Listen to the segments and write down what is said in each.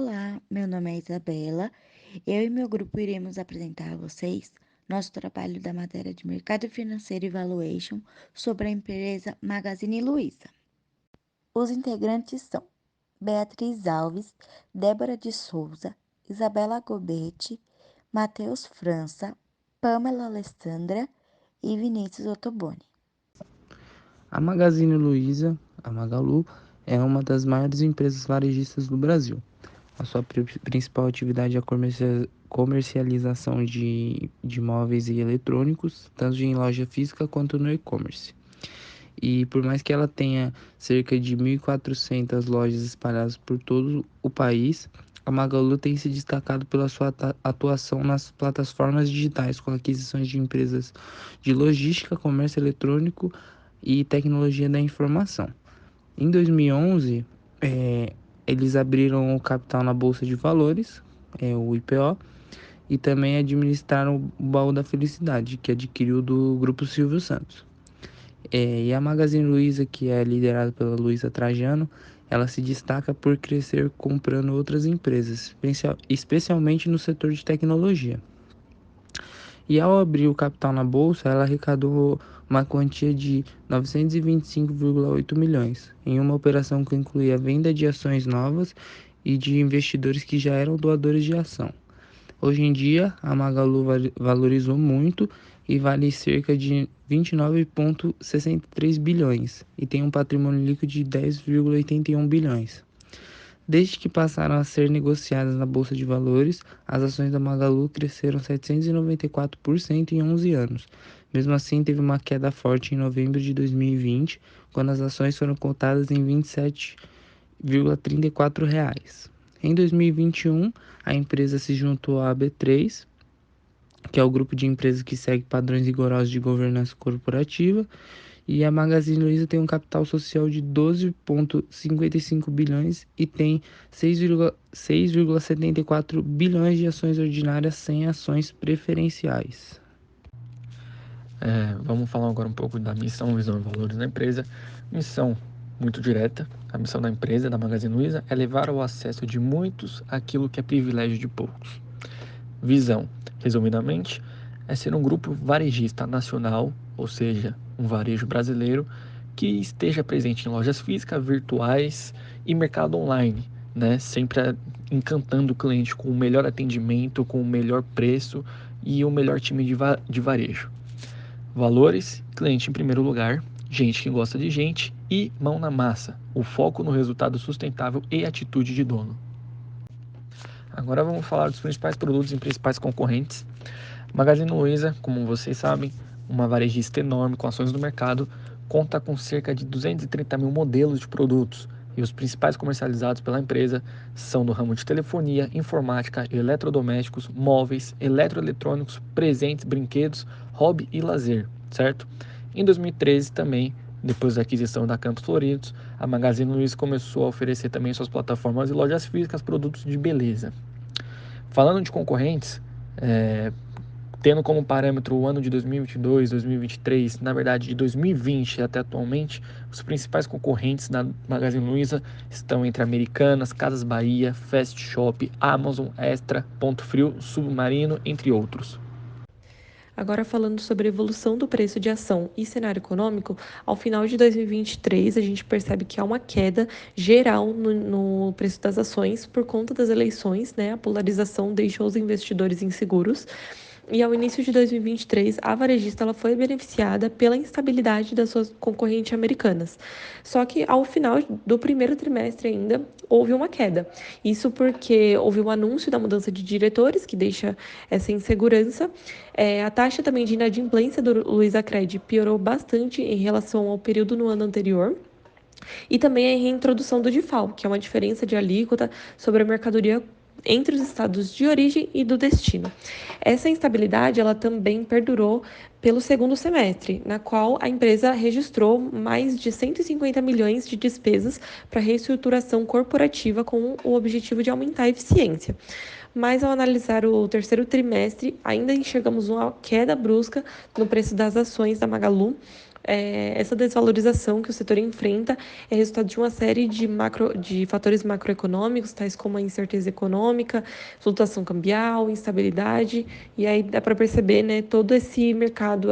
Olá, meu nome é Isabela. Eu e meu grupo iremos apresentar a vocês nosso trabalho da matéria de Mercado Financeiro e Valuation sobre a empresa Magazine Luiza. Os integrantes são Beatriz Alves, Débora de Souza, Isabela Gobetti, Matheus França, Pamela Alessandra e Vinícius Ottoboni. A Magazine Luiza, a Magalu, é uma das maiores empresas varejistas do Brasil. A sua principal atividade é a comercialização de móveis e eletrônicos, tanto em loja física quanto no e-commerce. E por mais que ela tenha cerca de 1.400 lojas espalhadas por todo o país, a Magalu tem se destacado pela sua atuação nas plataformas digitais, com aquisições de empresas de logística, comércio eletrônico e tecnologia da informação. Em 2011, eles abriram o capital na Bolsa de Valores, o IPO, e também administraram o Baú da Felicidade, que adquiriu do Grupo Silvio Santos. E a Magazine Luiza, que é liderada pela Luiza Trajano, ela se destaca por crescer comprando outras empresas, especialmente no setor de tecnologia. E ao abrir o capital na bolsa, ela arrecadou uma quantia de 925,8 milhões, em uma operação que incluía a venda de ações novas e de investidores que já eram doadores de ação. Hoje em dia, a Magalu valorizou muito e vale cerca de 29,63 bilhões e tem um patrimônio líquido de 10,81 bilhões. Desde que passaram a ser negociadas na Bolsa de Valores, as ações da Magalu cresceram 794% em 11 anos. Mesmo assim, teve uma queda forte em novembro de 2020, quando as ações foram cotadas em R$ 27,34. Em 2021, a empresa se juntou à AB3, que é o grupo de empresas que segue padrões rigorosos de governança corporativa, e a Magazine Luiza tem um capital social de 12,55 bilhões e tem 6,74 bilhões de ações ordinárias sem ações preferenciais. Vamos falar agora um pouco da missão, visão e valores da empresa. Missão muito direta. A missão da empresa, da Magazine Luiza, é levar ao acesso de muitos aquilo que é privilégio de poucos. Visão, resumidamente, é ser um grupo varejista nacional, ou seja, um varejo brasileiro, que esteja presente em lojas físicas, virtuais e mercado online, né? Sempre encantando o cliente com o melhor atendimento, com o melhor preço e o melhor time de varejo. Valores, cliente em primeiro lugar, gente que gosta de gente e mão na massa, o foco no resultado sustentável e atitude de dono. Agora vamos falar dos principais produtos e principais concorrentes. Magazine Luiza, como vocês sabem, uma varejista enorme com ações no mercado, conta com cerca de 230 mil modelos de produtos e os principais comercializados pela empresa são do ramo de telefonia, informática, eletrodomésticos, móveis, eletroeletrônicos, presentes, brinquedos, hobby e lazer, certo? Em 2013 também, depois da aquisição da Campos Floridos, a Magazine Luiza começou a oferecer também suas plataformas e lojas físicas produtos de beleza. Falando de concorrentes, tendo como parâmetro o ano de 2022, 2023, na verdade de 2020 até atualmente, os principais concorrentes da Magazine Luiza estão entre Americanas, Casas Bahia, Fast Shop, Amazon, Extra, Ponto Frio, Submarino, entre outros. Agora falando sobre a evolução do preço de ação e cenário econômico, ao final de 2023 a gente percebe que há uma queda geral no preço das ações por conta das eleições, né? A polarização deixou os investidores inseguros. E ao início de 2023, a varejista ela foi beneficiada pela instabilidade das suas concorrentes americanas. Só que ao final do primeiro trimestre ainda houve uma queda. Isso porque houve um anúncio da mudança de diretores, que deixa essa insegurança. A taxa também de inadimplência do Luizacred piorou bastante em relação ao período no ano anterior. E também a reintrodução do DIFAL, que é uma diferença de alíquota sobre a mercadoria entre os estados de origem e do destino. Essa instabilidade ela também perdurou pelo segundo semestre, na qual a empresa registrou mais de 150 milhões de despesas para reestruturação corporativa com o objetivo de aumentar a eficiência. Mas ao analisar o terceiro trimestre, ainda enxergamos uma queda brusca no preço das ações da Magalu, Essa desvalorização que o setor enfrenta é resultado de uma série de fatores macroeconômicos, tais como a incerteza econômica, flutuação cambial, instabilidade, e aí dá para perceber, né, todo esse mercado,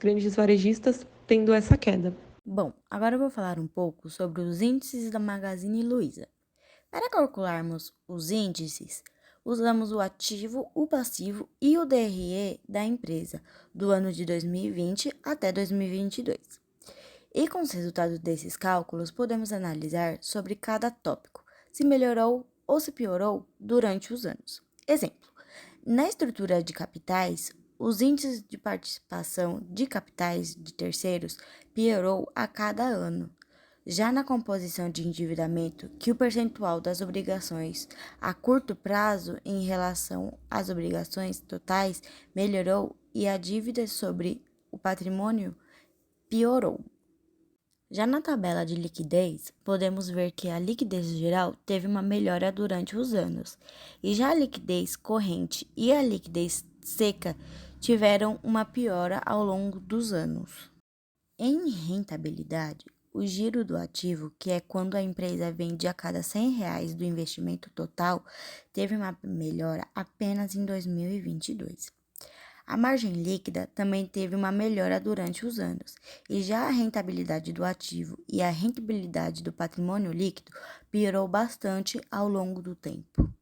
grandes varejistas tendo essa queda. Bom, agora eu vou falar um pouco sobre os índices da Magazine Luiza. Para calcularmos os índices, usamos o ativo, o passivo e o DRE da empresa do ano de 2020 até 2022. E com os resultados desses cálculos, podemos analisar sobre cada tópico, se melhorou ou se piorou durante os anos. Exemplo, na estrutura de capitais, os índices de participação de capitais de terceiros piorou a cada ano. Já na composição de endividamento, que o percentual das obrigações a curto prazo em relação às obrigações totais melhorou e a dívida sobre o patrimônio piorou. Já na tabela de liquidez, podemos ver que a liquidez geral teve uma melhora durante os anos, e já a liquidez corrente e a liquidez seca tiveram uma piora ao longo dos anos. Em rentabilidade, o giro do ativo, que é quando a empresa vende a cada R$ 100 do investimento total, teve uma melhora apenas em 2022. A margem líquida também teve uma melhora durante os anos, e já a rentabilidade do ativo e a rentabilidade do patrimônio líquido piorou bastante ao longo do tempo.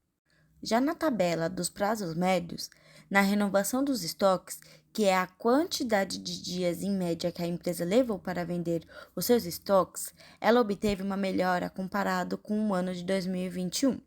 Já na tabela dos prazos médios, na renovação dos estoques, que é a quantidade de dias em média que a empresa levou para vender os seus estoques, ela obteve uma melhora comparado com o ano de 2021.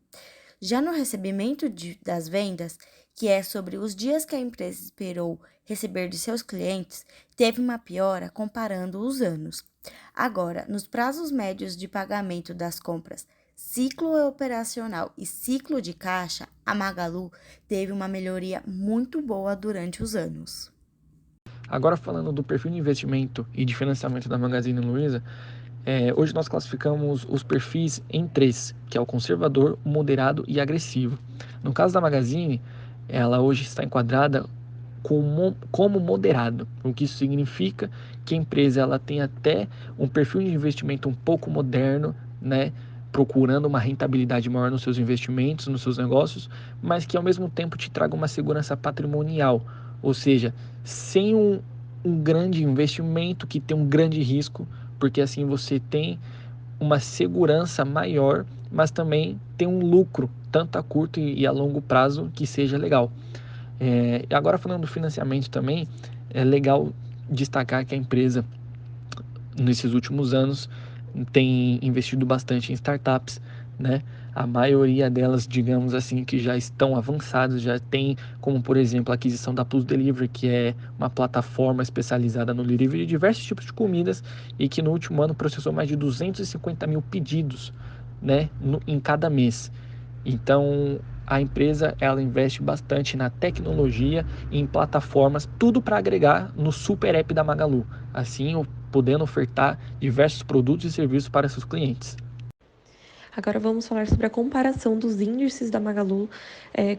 Já no recebimento das vendas, que é sobre os dias que a empresa esperou receber de seus clientes, teve uma piora comparando os anos. Agora, nos prazos médios de pagamento das compras, ciclo operacional e ciclo de caixa, a Magalu teve uma melhoria muito boa durante os anos. Agora falando do perfil de investimento e de financiamento da Magazine Luiza, hoje nós classificamos os perfis em 3, que é o conservador, o moderado e agressivo. No caso da Magazine, ela hoje está enquadrada como moderado, o que isso significa que a empresa ela tem até um perfil de investimento um pouco moderno, né, procurando uma rentabilidade maior nos seus investimentos, nos seus negócios, mas que ao mesmo tempo te traga uma segurança patrimonial, ou seja, sem um grande investimento que tem um grande risco, porque assim você tem uma segurança maior, mas também tem um lucro, tanto a curto e a longo prazo, que seja legal. E agora falando do financiamento também, é legal destacar que a empresa, nesses últimos anos, tem investido bastante em startups, né? A maioria delas, digamos assim, que já estão avançadas, já tem, como por exemplo, a aquisição da Plus Delivery, que é uma plataforma especializada no delivery de diversos tipos de comidas e que no último ano processou mais de 250 mil pedidos, né, em cada mês. Então, a empresa ela investe bastante na tecnologia e em plataformas, tudo para agregar no super app da Magalu, assim podendo ofertar diversos produtos e serviços para seus clientes. Agora vamos falar sobre a comparação dos índices da Magalu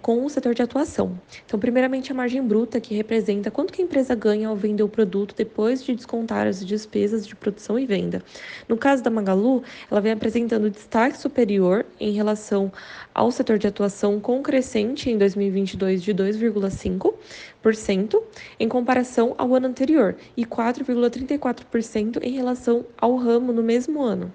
com o setor de atuação. Então, primeiramente, a margem bruta, que representa quanto que a empresa ganha ao vender o produto depois de descontar as despesas de produção e venda. No caso da Magalu, ela vem apresentando destaque superior em relação ao setor de atuação, com crescente em 2022 de 2,5% em comparação ao ano anterior e 4,34% em relação ao ramo no mesmo ano.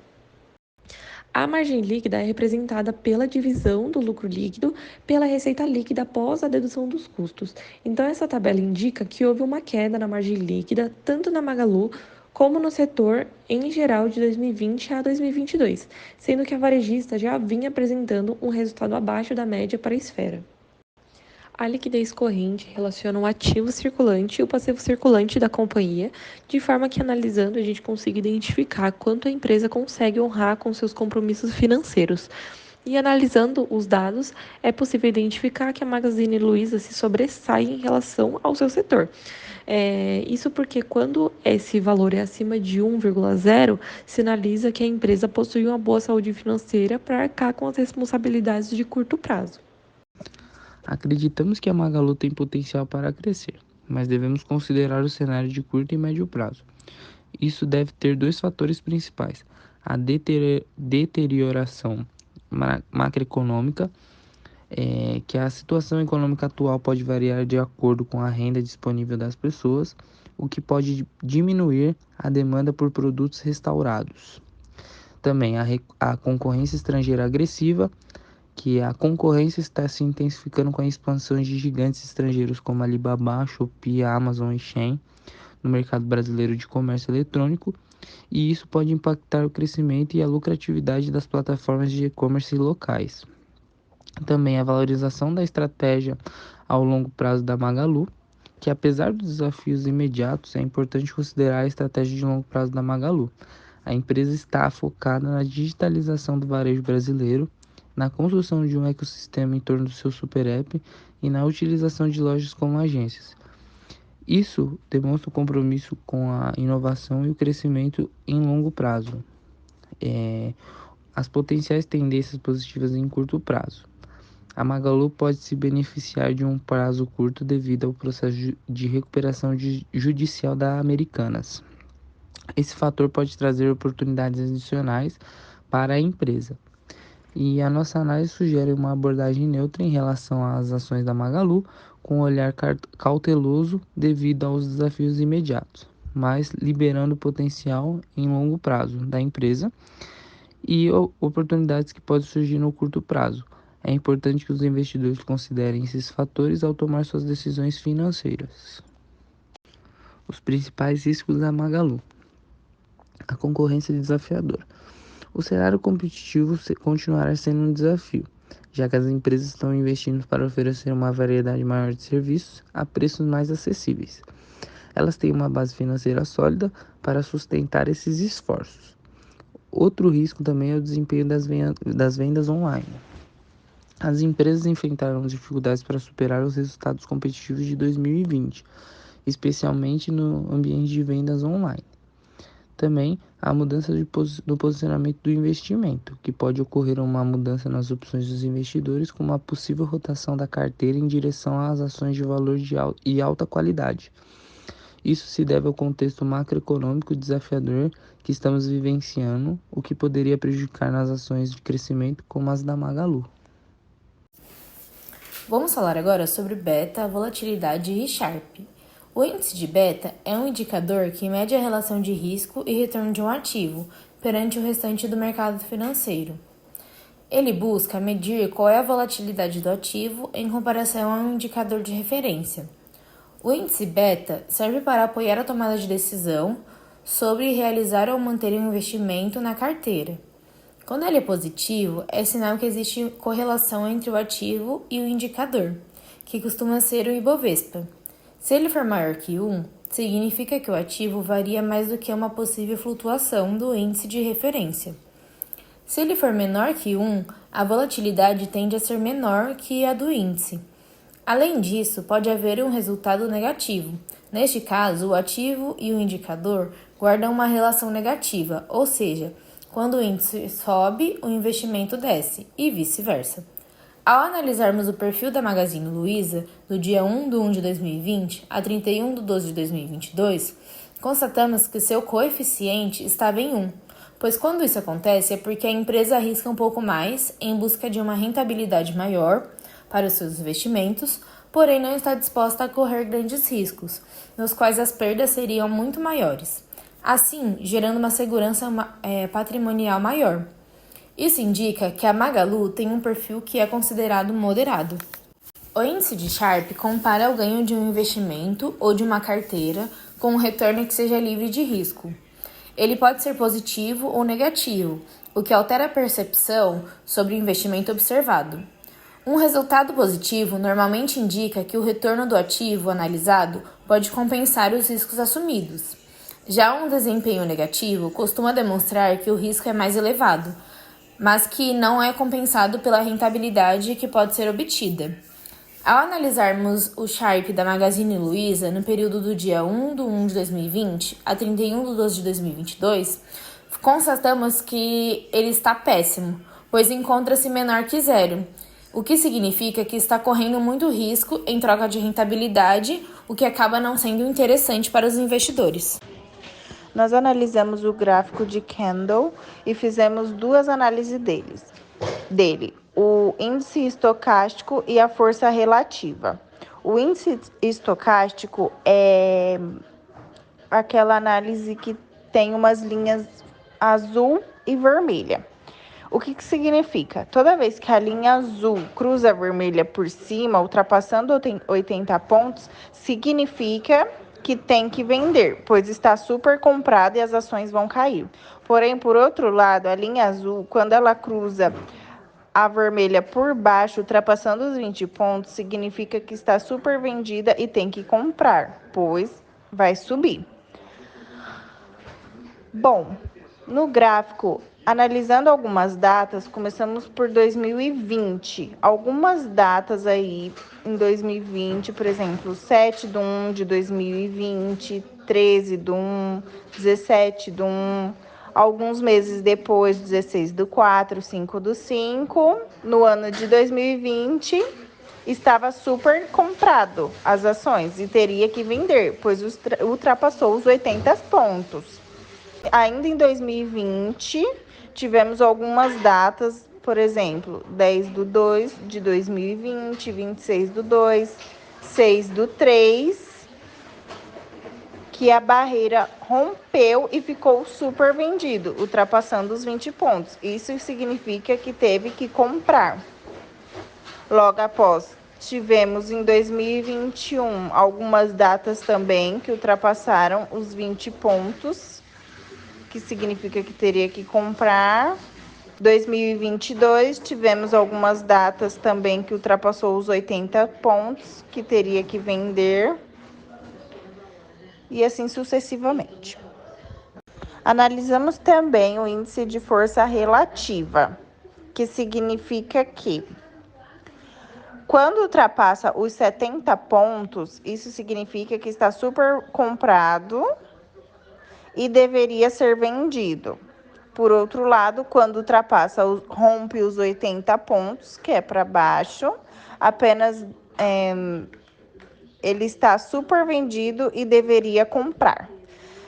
A margem líquida é representada pela divisão do lucro líquido pela receita líquida após a dedução dos custos. Então, essa tabela indica que houve uma queda na margem líquida, tanto na Magalu como no setor em geral de 2020 a 2022, sendo que a varejista já vinha apresentando um resultado abaixo da média para a esfera. A liquidez corrente relaciona o ativo circulante e o passivo circulante da companhia, de forma que, analisando, a gente consiga identificar quanto a empresa consegue honrar com seus compromissos financeiros. E analisando os dados, é possível identificar que a Magazine Luiza se sobressai em relação ao seu setor. Isso porque quando esse valor é acima de 1,0, sinaliza que a empresa possui uma boa saúde financeira para arcar com as responsabilidades de curto prazo. Acreditamos que a Magalu tem potencial para crescer, mas devemos considerar o cenário de curto e médio prazo. Isso deve ter dois fatores principais: a deterioração macroeconômica, que a situação econômica atual pode variar de acordo com a renda disponível das pessoas, o que pode diminuir a demanda por produtos restaurados. Também a concorrência estrangeira agressiva, que a concorrência está se intensificando com a expansão de gigantes estrangeiros como Alibaba, Shopee, Amazon e Shein no mercado brasileiro de comércio eletrônico, e isso pode impactar o crescimento e a lucratividade das plataformas de e-commerce locais. Também a valorização da estratégia ao longo prazo da Magalu, que apesar dos desafios imediatos, é importante considerar a estratégia de longo prazo da Magalu. A empresa está focada na digitalização do varejo brasileiro, na construção de um ecossistema em torno do seu super app e na utilização de lojas como agências. Isso demonstra o compromisso com a inovação e o crescimento em longo prazo. As potenciais tendências positivas em curto prazo. A Magalu pode se beneficiar de um prazo curto devido ao processo de recuperação judicial da Americanas. Esse fator pode trazer oportunidades adicionais para a empresa. E a nossa análise sugere uma abordagem neutra em relação às ações da Magalu, com um olhar cauteloso devido aos desafios imediatos, mas liberando potencial em longo prazo da empresa e oportunidades que podem surgir no curto prazo. É importante que os investidores considerem esses fatores ao tomar suas decisões financeiras. Os principais riscos da Magalu. A concorrência desafiadora. O cenário competitivo continuará sendo um desafio, já que as empresas estão investindo para oferecer uma variedade maior de serviços a preços mais acessíveis. Elas têm uma base financeira sólida para sustentar esses esforços. Outro risco também é o desempenho das vendas online. As empresas enfrentaram dificuldades para superar os resultados competitivos de 2020, especialmente no ambiente de vendas online. Também a mudança do posicionamento do investimento, que pode ocorrer uma mudança nas opções dos investidores com uma possível rotação da carteira em direção às ações de valor e alta qualidade. Isso se deve ao contexto macroeconômico desafiador que estamos vivenciando, o que poderia prejudicar nas ações de crescimento como as da Magalu. Vamos falar agora sobre beta, volatilidade e Sharpe. O índice de beta é um indicador que mede a relação de risco e retorno de um ativo perante o restante do mercado financeiro. Ele busca medir qual é a volatilidade do ativo em comparação a um indicador de referência. O índice beta serve para apoiar a tomada de decisão sobre realizar ou manter um investimento na carteira. Quando ele é positivo, é sinal que existe correlação entre o ativo e o indicador, que costuma ser o Ibovespa. Se ele for maior que 1, significa que o ativo varia mais do que uma possível flutuação do índice de referência. Se ele for menor que 1, a volatilidade tende a ser menor que a do índice. Além disso, pode haver um resultado negativo. Neste caso, o ativo e o indicador guardam uma relação negativa, ou seja, quando o índice sobe, o investimento desce, e vice-versa. Ao analisarmos o perfil da Magazine Luiza, do dia 1/1 de 2020 a 31/12 de 2022, constatamos que seu coeficiente estava em 1, pois quando isso acontece é porque a empresa arrisca um pouco mais em busca de uma rentabilidade maior para os seus investimentos, porém não está disposta a correr grandes riscos, nos quais as perdas seriam muito maiores, assim gerando uma segurança patrimonial maior. Isso indica que a Magalu tem um perfil que é considerado moderado. O índice de Sharpe compara o ganho de um investimento ou de uma carteira com um retorno que seja livre de risco. Ele pode ser positivo ou negativo, o que altera a percepção sobre o investimento observado. Um resultado positivo normalmente indica que o retorno do ativo analisado pode compensar os riscos assumidos. Já um desempenho negativo costuma demonstrar que o risco é mais elevado, mas que não é compensado pela rentabilidade que pode ser obtida. Ao analisarmos o Sharpe da Magazine Luiza no período do dia 1/1 de 2020 a 31/12 de 2022, constatamos que ele está péssimo, pois encontra-se menor que 0, o que significa que está correndo muito risco em troca de rentabilidade, o que acaba não sendo interessante para os investidores. Nós analisamos o gráfico de Kendall e fizemos duas análises dele, o índice estocástico e a força relativa. O índice estocástico é aquela análise que tem umas linhas azul e vermelha. O que significa? Toda vez que a linha azul cruza a vermelha por cima, ultrapassando 80 pontos, significa que tem que vender, pois está super comprado e as ações vão cair. Porém, por outro lado, a linha azul, quando ela cruza a vermelha por baixo, ultrapassando os 20 pontos, significa que está super vendida e tem que comprar, pois vai subir. Bom, no gráfico, analisando algumas datas, começamos por 2020. Algumas datas aí em 2020, por exemplo, 7/1 de 2020, 13/1, 17/1. Alguns meses depois, 16/4, 5/5. No ano de 2020, estava super comprado as ações e teria que vender, pois ultrapassou os 80 pontos. Ainda em 2020, tivemos algumas datas, por exemplo, 10/2 de 2020, 26/2, 6/3, que a barreira rompeu e ficou super vendido, ultrapassando os 20 pontos. Isso significa que teve que comprar. Logo após, tivemos em 2021 algumas datas também que ultrapassaram os 20 pontos, que significa que teria que comprar. 2022, tivemos algumas datas também que ultrapassou os 80 pontos, que teria que vender, e assim sucessivamente. Analisamos também o índice de força relativa, que significa que quando ultrapassa os 70 pontos, isso significa que está super comprado e deveria ser vendido. Por outro lado, quando ultrapassa, rompe os 80 pontos, que é para baixo, apenas ele está super vendido e deveria comprar.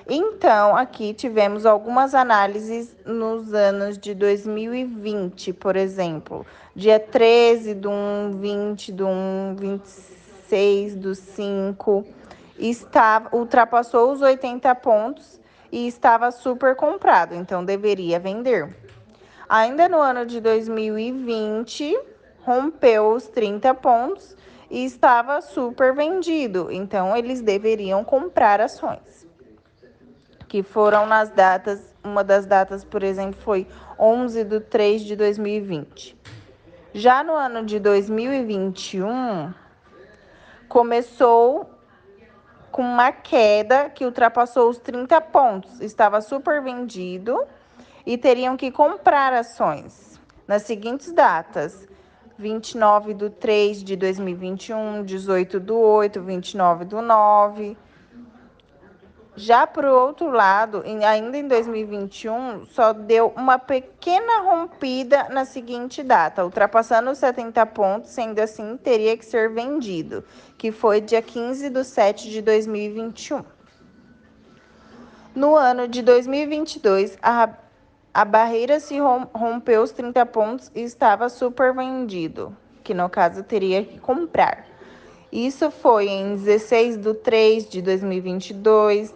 Então, aqui tivemos algumas análises nos anos de 2020, por exemplo, dia 13/1, 20/1, 26/5, ultrapassou os 80 pontos e estava super comprado, então deveria vender. Ainda no ano de 2020, rompeu os 30 pontos e estava super vendido, então eles deveriam comprar ações. Que foram nas datas, uma das datas, por exemplo, foi 11/3 de 2020. Já no ano de 2021, começou com uma queda que ultrapassou os 30 pontos, estava super vendido e teriam que comprar ações nas seguintes datas: 29/3 de 2021, 18/8, 29/9. Já por outro lado, ainda em 2021, só deu uma pequena rompida na seguinte data, ultrapassando os 70 pontos, sendo assim, teria que ser vendido, que foi dia 15/7 de 2021. No ano de 2022, a barreira se rompeu os 30 pontos e estava super vendido, que no caso teria que comprar. Isso foi em 16/3 de 2022,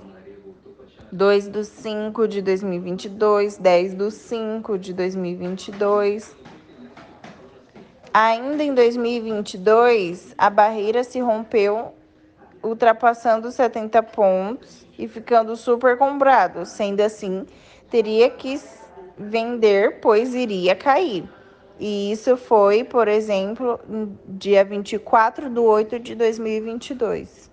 2/5 de 2022, 10/5 de 2022. Ainda em 2022, a barreira se rompeu, ultrapassando os 70 pontos e ficando super comprado. Sendo assim, teria que vender, pois iria cair. E isso foi, por exemplo, dia 24/8 de 2022.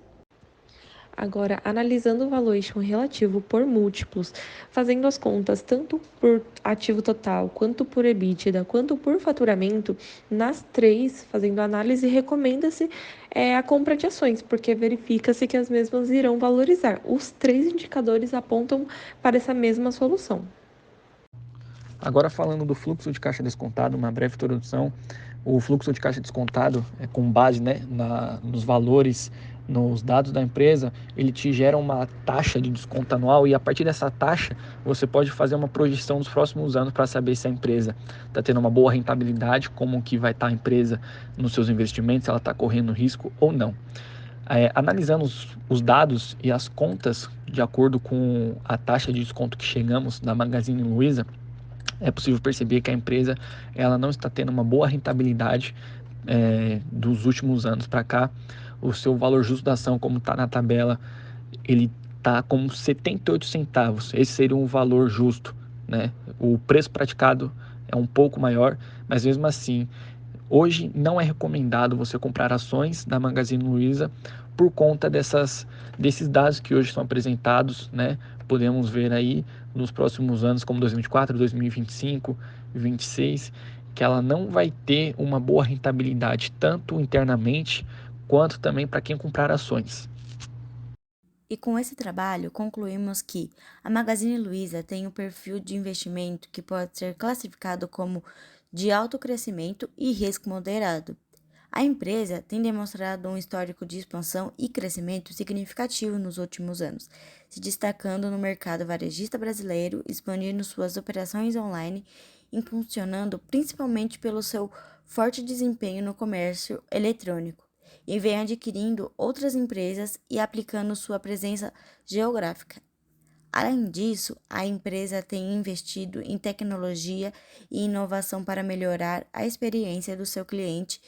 Agora, analisando o valuation relativo por múltiplos, fazendo as contas tanto por ativo total, quanto por EBITDA, quanto por faturamento, nas três, fazendo análise, recomenda-se a compra de ações, porque verifica-se que as mesmas irão valorizar. Os três indicadores apontam para essa mesma solução. Agora, falando do fluxo de caixa descontado, uma breve introdução. O fluxo de caixa descontado, com base, né, nos valores, nos dados da empresa, ele te gera uma taxa de desconto anual e a partir dessa taxa você pode fazer uma projeção dos próximos anos para saber se a empresa está tendo uma boa rentabilidade, como que vai estar a empresa nos seus investimentos, se ela está correndo risco ou não. Analisando os dados e as contas de acordo com a taxa de desconto que chegamos da Magazine Luiza, é possível perceber que a empresa ela não está tendo uma boa rentabilidade dos últimos anos para cá. O seu valor justo da ação, como está na tabela, ele está como 78 centavos. Esse seria um valor justo, né? O preço praticado é um pouco maior, mas mesmo assim, hoje não é recomendado você comprar ações da Magazine Luiza por conta desses dados que hoje são apresentados, né? Podemos ver aí nos próximos anos, como 2024, 2025, 2026, que ela não vai ter uma boa rentabilidade, tanto internamente, quanto também para quem comprar ações. E com esse trabalho, concluímos que a Magazine Luiza tem um perfil de investimento que pode ser classificado como de alto crescimento e risco moderado. A empresa tem demonstrado um histórico de expansão e crescimento significativo nos últimos anos, se destacando no mercado varejista brasileiro, expandindo suas operações online, impulsionando principalmente pelo seu forte desempenho no comércio eletrônico, e vem adquirindo outras empresas e aplicando sua presença geográfica. Além disso, a empresa tem investido em tecnologia e inovação para melhorar a experiência do seu cliente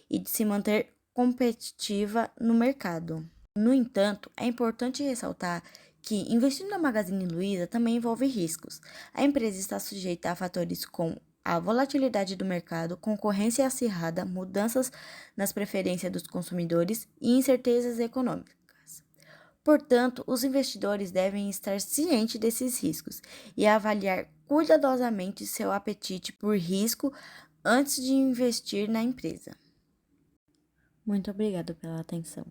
e de se manter competitiva no mercado. No entanto, é importante ressaltar que investir na Magazine Luiza também envolve riscos. A empresa está sujeita a fatores como a volatilidade do mercado, concorrência acirrada, mudanças nas preferências dos consumidores e incertezas econômicas. Portanto, os investidores devem estar cientes desses riscos e avaliar cuidadosamente seu apetite por risco antes de investir na empresa. Muito obrigada pela atenção.